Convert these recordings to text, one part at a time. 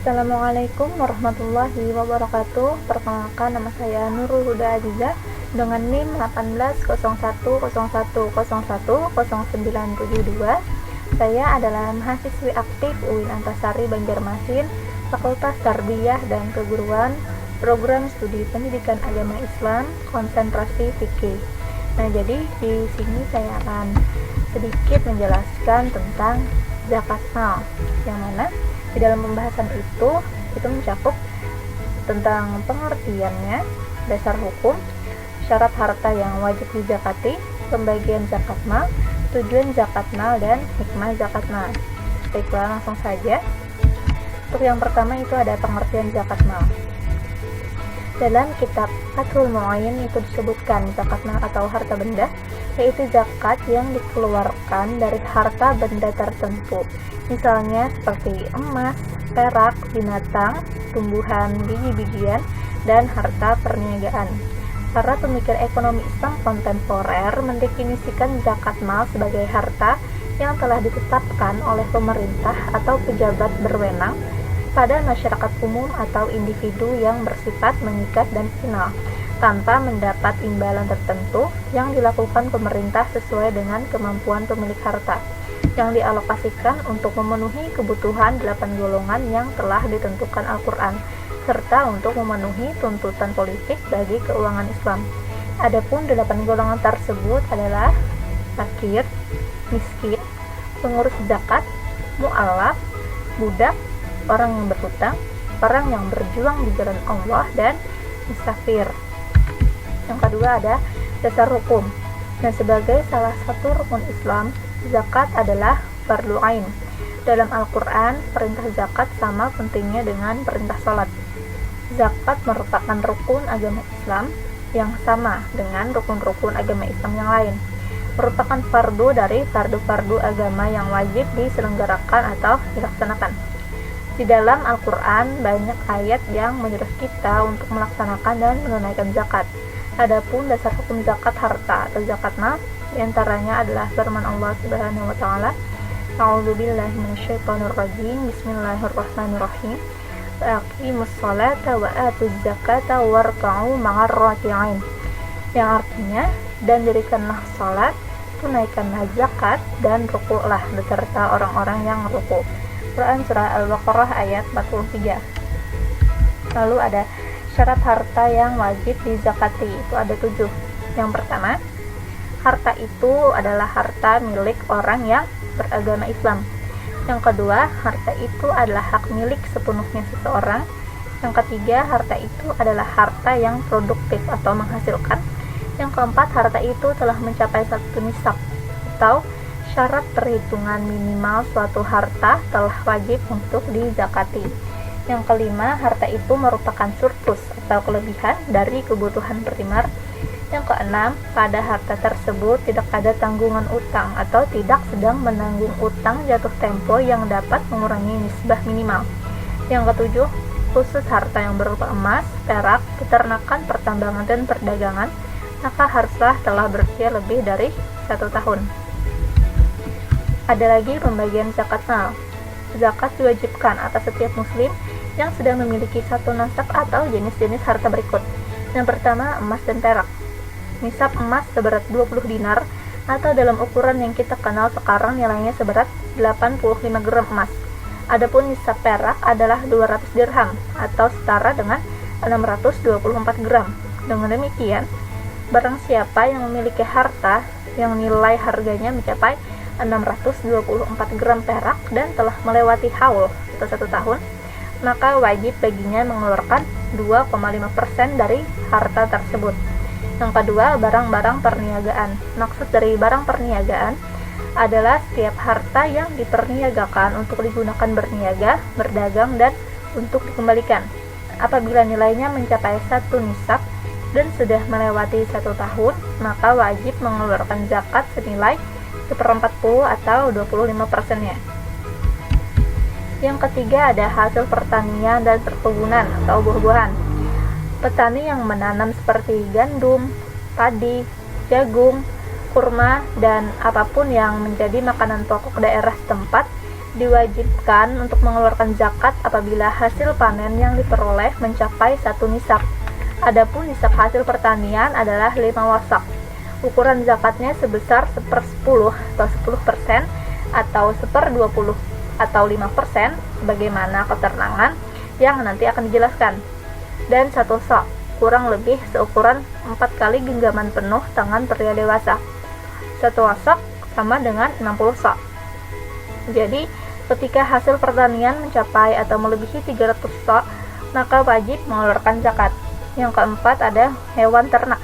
Assalamualaikum warahmatullahi wabarakatuh. Perkenalkan, nama saya Nurul Huda Azizah dengan NIM 180101010972. Saya adalah mahasiswi aktif UIN Antasari Banjarmasin, Fakultas Tarbiyah dan Keguruan, Program Studi Pendidikan Agama Islam, konsentrasi fikih. Nah, jadi di sini saya akan sedikit menjelaskan tentang zakat mal, yang mana di dalam pembahasan itu mencakup tentang pengertiannya, dasar hukum, syarat harta yang wajib dizakati, pembagian zakat mal, tujuan zakat mal, dan hikmah zakat mal. Baiklah, langsung saja. Untuk yang pertama itu ada pengertian zakat mal. Dalam kitab Fathul Mu'ayyin itu disebutkan zakat mal atau harta benda, yaitu zakat yang dikeluarkan dari harta benda tertentu, misalnya seperti emas, perak, binatang, tumbuhan, biji-bijian, dan harta perniagaan. Para pemikir ekonomi Islam kontemporer mendefinisikan zakat mal sebagai harta yang telah ditetapkan oleh pemerintah atau pejabat berwenang pada masyarakat umum atau individu yang bersifat mengikat dan final, tanpa mendapat imbalan tertentu yang dilakukan pemerintah sesuai dengan kemampuan pemilik harta, yang dialokasikan untuk memenuhi kebutuhan 8 golongan yang telah ditentukan Al-Quran, serta untuk memenuhi tuntutan politik bagi keuangan Islam. Adapun 8 golongan tersebut adalah fakir, miskin, pengurus zakat, mu'alaf, budak, orang yang berhutang, orang yang berjuang di jalan Allah, dan musafir. Yang kedua ada dasar hukum. Dan sebagai salah satu rukun Islam, zakat adalah fardu ain. Dalam Al-Quran, perintah zakat sama pentingnya dengan perintah salat. Zakat merupakan rukun agama Islam yang sama dengan rukun-rukun agama Islam yang lain. Merupakan fardu dari fardu-fardu agama yang wajib diselenggarakan atau dilaksanakan. Di dalam Al-Quran banyak ayat yang menyuruh kita untuk melaksanakan dan menunaikan zakat. Adapun dasar hukum zakat harta atau zakat mal, diantaranya adalah firman Allah Subhanahu wa Ta'ala, A'udzubillahi minasyaitonirrajim, Bismillahirrahmanirrahim, Aqimus sholata wa atuz zakata warka'u ma'ar raki'in. Yang artinya, dan dirikanlah salat, tunaikanlah zakat, dan rukuklah beserta orang-orang yang rukuk. Quran Surah Al-Baqarah ayat 43. Lalu ada syarat harta yang wajib dizakati, itu ada 7. Yang pertama, harta itu adalah harta milik orang yang beragama Islam. Yang kedua, harta itu adalah hak milik sepenuhnya seseorang. Yang ketiga, harta itu adalah harta yang produktif atau menghasilkan. Yang keempat, harta itu telah mencapai satu nisab atau syarat perhitungan minimal suatu harta telah wajib untuk dizakati. Yang kelima, harta itu merupakan surplus atau kelebihan dari kebutuhan primer. Yang keenam, pada harta tersebut tidak ada tanggungan utang atau tidak sedang menanggung utang jatuh tempo yang dapat mengurangi nisbah minimal. Yang ketujuh, khusus harta yang berupa emas, perak, peternakan, pertambangan, dan perdagangan, maka haruslah telah berusia lebih dari 1 tahun. Ada lagi pembagian zakat mal. Zakat diwajibkan atas setiap muslim yang sedang memiliki satu nasab atau jenis-jenis harta berikut. Yang pertama, emas dan perak. Nisab emas seberat 20 dinar atau dalam ukuran yang kita kenal sekarang nilainya seberat 85 gram emas. Adapun nisab perak adalah 200 dirham atau setara dengan 624 gram. Dengan demikian, barang siapa yang memiliki harta yang nilai harganya mencapai 624 gram perak dan telah melewati haul atau 1 tahun, maka wajib baginya mengeluarkan 2,5% dari harta tersebut. Yang kedua, barang-barang perniagaan. Maksud dari barang perniagaan adalah setiap harta yang diperniagakan untuk digunakan berniaga, berdagang, dan untuk dikembalikan. Apabila nilainya mencapai 1 nisab dan sudah melewati 1 tahun, maka wajib mengeluarkan zakat senilai 1/40 atau 25%-nya. Yang ketiga ada hasil pertanian dan perkebunan atau buah-buahan. Petani yang menanam seperti gandum, padi, jagung, kurma, dan apapun yang menjadi makanan pokok daerah setempat Diwajibkan untuk mengeluarkan zakat apabila hasil panen yang diperoleh mencapai 1 nisab. Adapun nisab hasil pertanian adalah 5 wasak. Ukuran zakatnya sebesar 1/10 atau 10% atau 1/20 atau 5% sebagaimana keterangan yang nanti akan dijelaskan. Dan 1 sak, kurang lebih seukuran 4 kali genggaman penuh tangan pria dewasa. 1 wasak sama dengan 60 sak. Jadi, ketika hasil pertanian mencapai atau melebihi 300 sak, maka wajib mengeluarkan zakat. Yang keempat ada hewan ternak.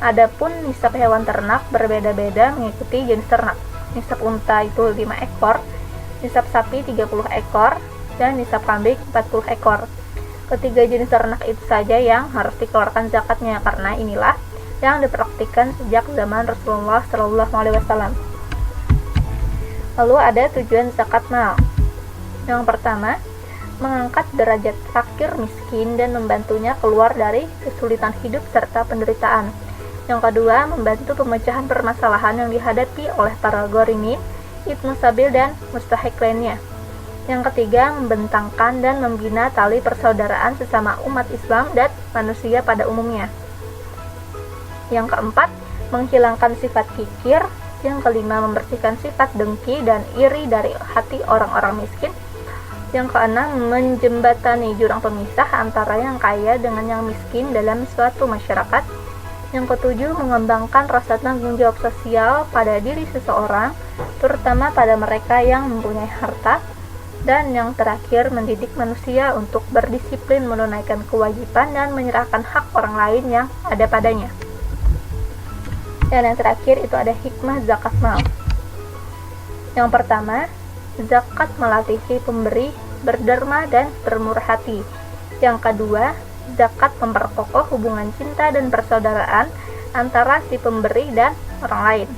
Adapun nisab hewan ternak berbeda-beda mengikuti jenis ternak. Nisab unta itu 5 ekor, nisab sapi 30 ekor, dan nisab kambing 40 ekor. Ketiga jenis ternak itu saja yang harus dikeluarkan zakatnya, karena inilah yang dipraktikkan sejak zaman Rasulullah SAW. Lalu ada tujuan zakat mal. Yang pertama, mengangkat derajat fakir miskin dan membantunya keluar dari kesulitan hidup serta penderitaan. Yang kedua, membantu pemecahan permasalahan yang dihadapi oleh para ghorimin, ibnu sabil, dan mustahik lainnya. Yang ketiga, membentangkan dan membina tali persaudaraan sesama umat Islam dan manusia pada umumnya. Yang keempat, menghilangkan sifat kikir. Yang kelima, membersihkan sifat dengki dan iri dari hati orang-orang miskin. Yang keenam, menjembatani jurang pemisah antara yang kaya dengan yang miskin dalam suatu masyarakat. Yang ketujuh, mengembangkan rasa tanggung jawab sosial pada diri seseorang, terutama pada mereka yang mempunyai harta. Dan yang terakhir, mendidik manusia untuk berdisiplin menunaikan kewajiban dan menyerahkan hak orang lain yang ada padanya. Dan yang terakhir itu ada hikmah zakat mal. Yang pertama, zakat melatih si pemberi berderma dan bermurah hati. Yang kedua, zakat memperkokoh hubungan cinta dan persaudaraan antara si pemberi dan orang lain.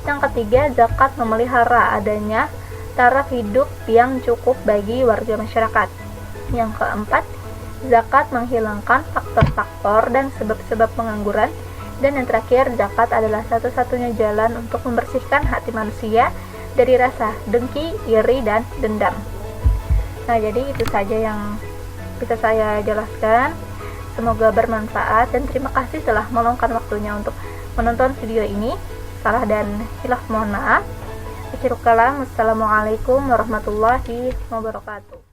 Yang ketiga, zakat memelihara adanya taraf hidup yang cukup bagi warga masyarakat. Yang keempat, zakat menghilangkan faktor-faktor dan sebab-sebab pengangguran. Dan yang terakhir, zakat adalah satu-satunya jalan untuk membersihkan hati manusia dari rasa dengki, iri, dan dendam. Nah, jadi itu saja yang bisa saya jelaskan. Semoga bermanfaat dan terima kasih telah meluangkan waktunya untuk menonton video ini. Salah dan hilaf mohon maaf. Akhirul kalam, wassalamualaikum warahmatullahi wabarakatuh.